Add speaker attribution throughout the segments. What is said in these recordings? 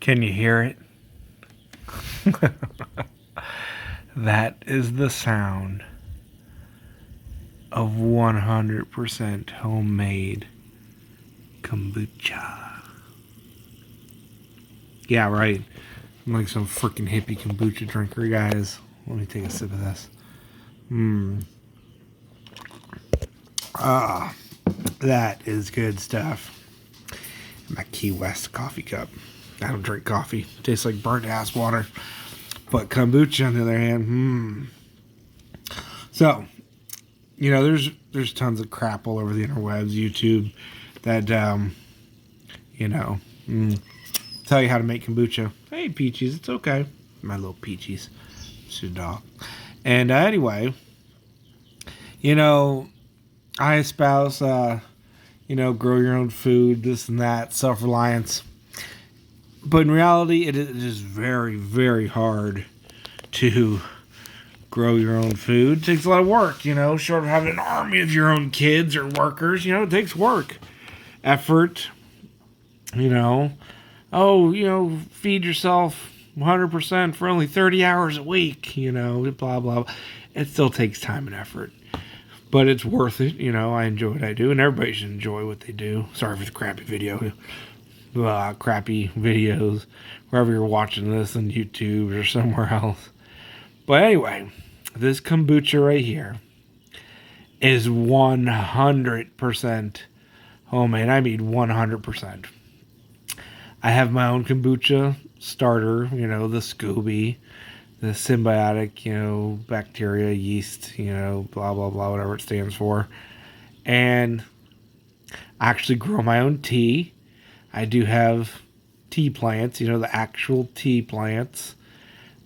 Speaker 1: Can you hear it? That is the sound of 100% homemade kombucha. Yeah, right. I'm like some freaking hippie kombucha drinker, guys. Let me take a sip of this. That is good stuff. My Key West coffee cup. I don't drink coffee. It tastes like burnt ass water. But kombucha, on the other hand, So, there's tons of crap all over the interwebs, YouTube, that, tell you how to make kombucha. Hey, Peaches, it's okay. My little Peaches. She's a dog. And anyway, I espouse, grow your own food, this and that, self-reliance. But in reality, it is very, very hard to grow your own food. It takes a lot of work, short of having an army of your own kids or workers. It takes work, effort, feed yourself 100% for only 30 hours a week, blah, blah. It still takes time and effort. But it's worth it, I enjoy what I do, and everybody should enjoy what they do. Sorry for the crappy videos, wherever you're watching this, on YouTube or somewhere else. But anyway, this kombucha right here is 100% homemade. I mean 100%. I have my own kombucha starter, the SCOBY, the symbiotic, bacteria, yeast, blah, blah, blah, whatever it stands for. And I actually grow my own tea. I do have tea plants, the actual tea plants.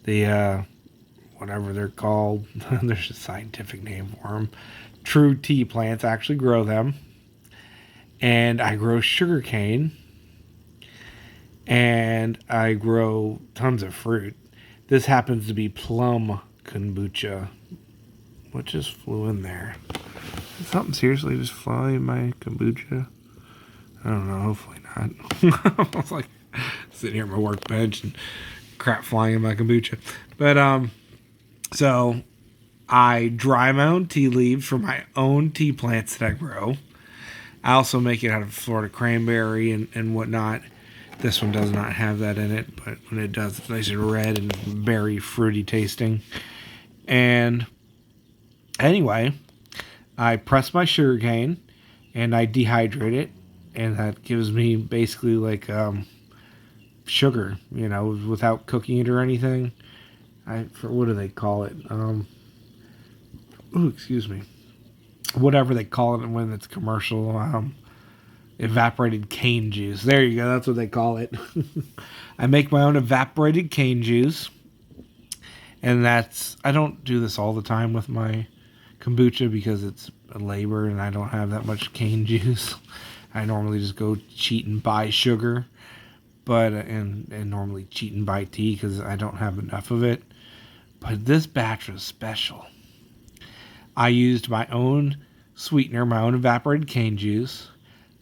Speaker 1: The, whatever they're called. There's a scientific name for them. True tea plants. I actually grow them. And I grow sugarcane. And I grow tons of fruit. This happens to be plum kombucha. What just flew in there? Did something seriously just fly in my kombucha? I don't know. Hopefully not. I was like sitting here at my workbench and crap flying in my kombucha. But, so I dry my own tea leaves from my own tea plants that I grow. I also make it out of Florida cranberry and whatnot. This one does not have that in it, but when it does, it's nice and red and very fruity tasting. And anyway, I press my sugarcane and I dehydrate it, and that gives me basically like sugar, without cooking it or anything. What do they call it? Excuse me. Whatever they call it when it's commercial. Evaporated cane juice. There you go. That's what they call it. I make my own evaporated cane juice. And I don't do this all the time with my kombucha because it's a labor and I don't have that much cane juice. I normally just go cheat and buy sugar. And normally cheat and buy tea because I don't have enough of it. But this batch was special. I used my own sweetener, my own evaporated cane juice,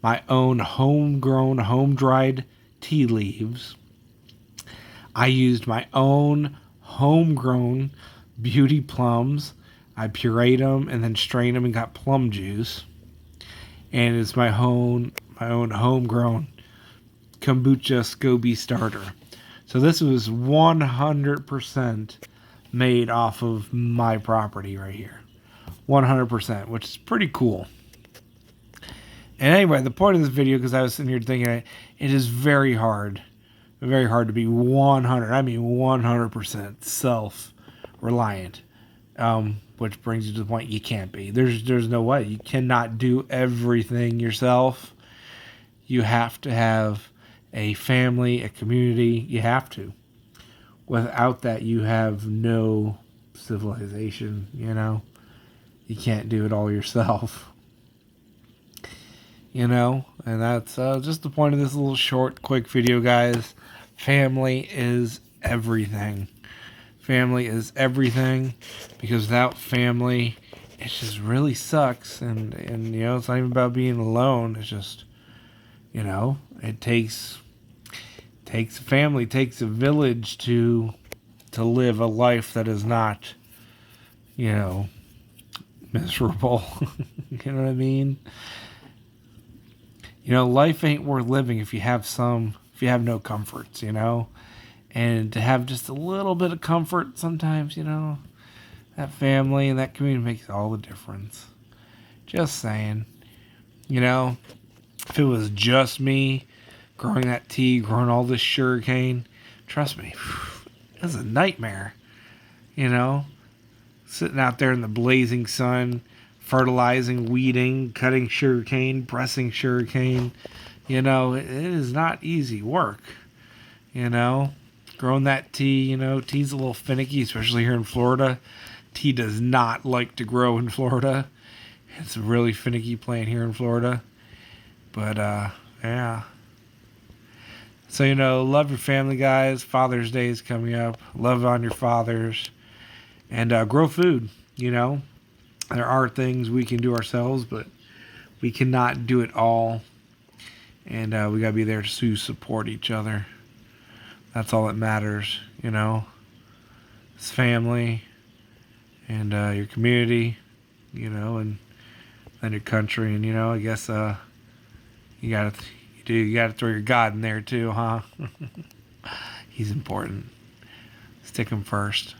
Speaker 1: my own homegrown, home-dried tea leaves. I used my own homegrown beauty plums. I pureed them and then strained them and got plum juice. And it's my own homegrown kombucha SCOBY starter. So this was 100% made off of my property right here. 100%, which is pretty cool. And anyway, the point of this video, because I was sitting here thinking, it is very hard to be 100% self-reliant, which brings you to the point you can't be. There's no way. You cannot do everything yourself. You have to have a family, a community. You have to. Without that, you have no civilization, You can't do it all yourself. And that's just the point of this little short, quick video, guys. Family is everything. Family is everything, because without family, it just really sucks. And it's not even about being alone. It's just, it takes Takes a family, takes a village to live a life that is not, miserable. You know what I mean? Life ain't worth living if you have no comforts, and to have just a little bit of comfort sometimes, that family and that community makes all the difference. Just saying, if it was just me growing that tea, growing all this sugarcane, trust me, it was a nightmare, sitting out there in the blazing sun, fertilizing, weeding, cutting sugarcane, pressing sugarcane. It is not easy work, growing that tea, tea's a little finicky, especially here in Florida. Tea does not like to grow in Florida. It's a really finicky plant here in Florida. But, yeah. So, love your family, guys. Father's Day is coming up. Love on your fathers. And grow food, There are things we can do ourselves, but we cannot do it all. And we got to be there to support each other. That's all that matters, It's family and your community, and then your country. And, I guess you got to throw your God in there too, huh? He's important. Stick him first.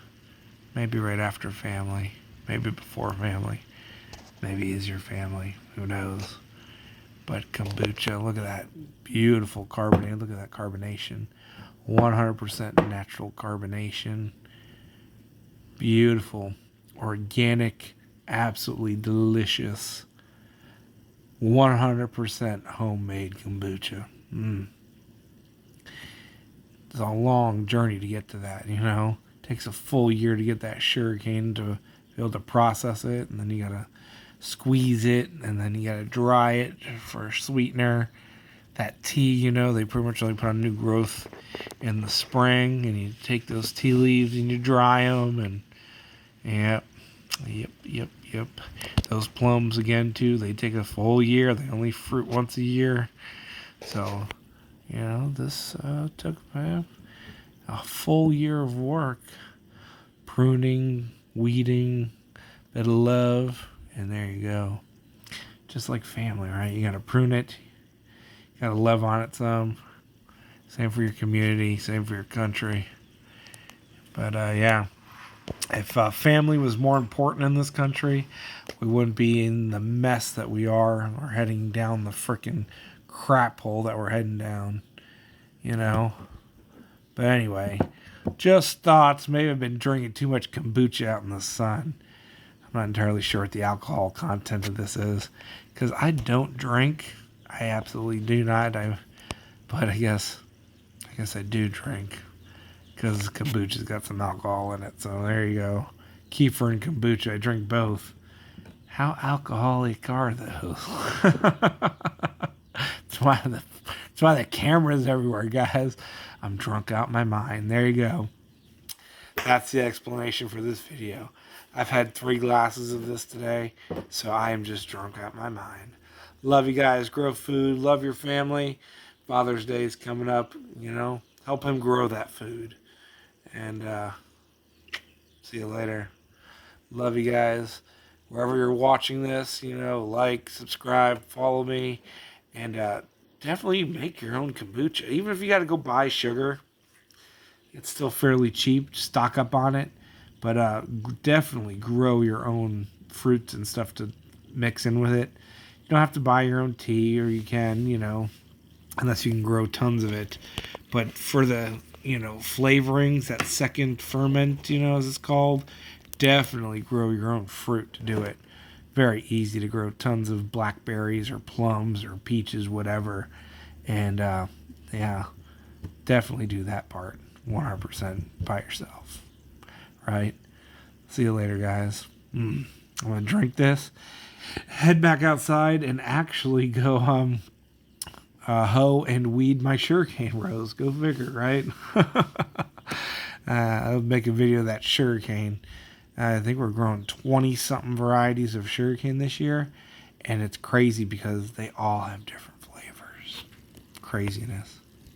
Speaker 1: Maybe right after family. Maybe before family. Maybe he's your family. Who knows? But kombucha, look at that beautiful carbonate. Look at that carbonation. 100% natural carbonation. Beautiful. Organic. Absolutely delicious. 100% homemade kombucha. It's a long journey to get to that, Takes a full year to get that sugarcane to be able to process it, and then you gotta squeeze it, and then you gotta dry it for a sweetener. That tea, they pretty much only put on new growth in the spring, and you take those tea leaves and you dry them, and yep. Those plums again too, they take a full year. They only fruit once a year. So, this took a full year of work. Pruning, weeding, bit of love, and there you go. Just like family, right? You gotta prune it. You gotta love on it some. Same for your community, same for your country. But yeah. If family was more important in this country, we wouldn't be in the mess that we are. We're heading down the freaking crap hole that we're heading down, But anyway, just thoughts. Maybe I've been drinking too much kombucha out in the sun. I'm not entirely sure what the alcohol content of this is, because I don't drink. I absolutely do not. But I guess I do drink. Because kombucha's got some alcohol in it. So there you go. Kefir and kombucha. I drink both. How alcoholic are those? That's why the camera's everywhere, guys. I'm drunk out my mind. There you go. That's the explanation for this video. I've had 3 glasses of this today, so I am just drunk out my mind. Love you guys. Grow food. Love your family. Father's Day is coming up. Help him grow that food. And see you later. Love you guys. Wherever you're watching this, like, subscribe, follow me, and definitely make your own kombucha. Even if you got to go buy sugar, it's still fairly cheap. Stock up on it. But definitely grow your own fruits and stuff to mix in with it. You don't have to buy your own tea, or you can, unless you can grow tons of it. But for the flavorings, that second ferment, as it's called, definitely grow your own fruit to do it. Very easy to grow tons of blackberries or plums or peaches, whatever. And yeah, definitely do that part 100% by yourself. Right? See you later, guys. I'm gonna drink this, head back outside, and actually go hoe and weed my sugarcane rows. Go figure, right? I'll make a video of that sugarcane. I think we're growing 20-something varieties of sugarcane this year, and it's crazy because they all have different flavors. Craziness.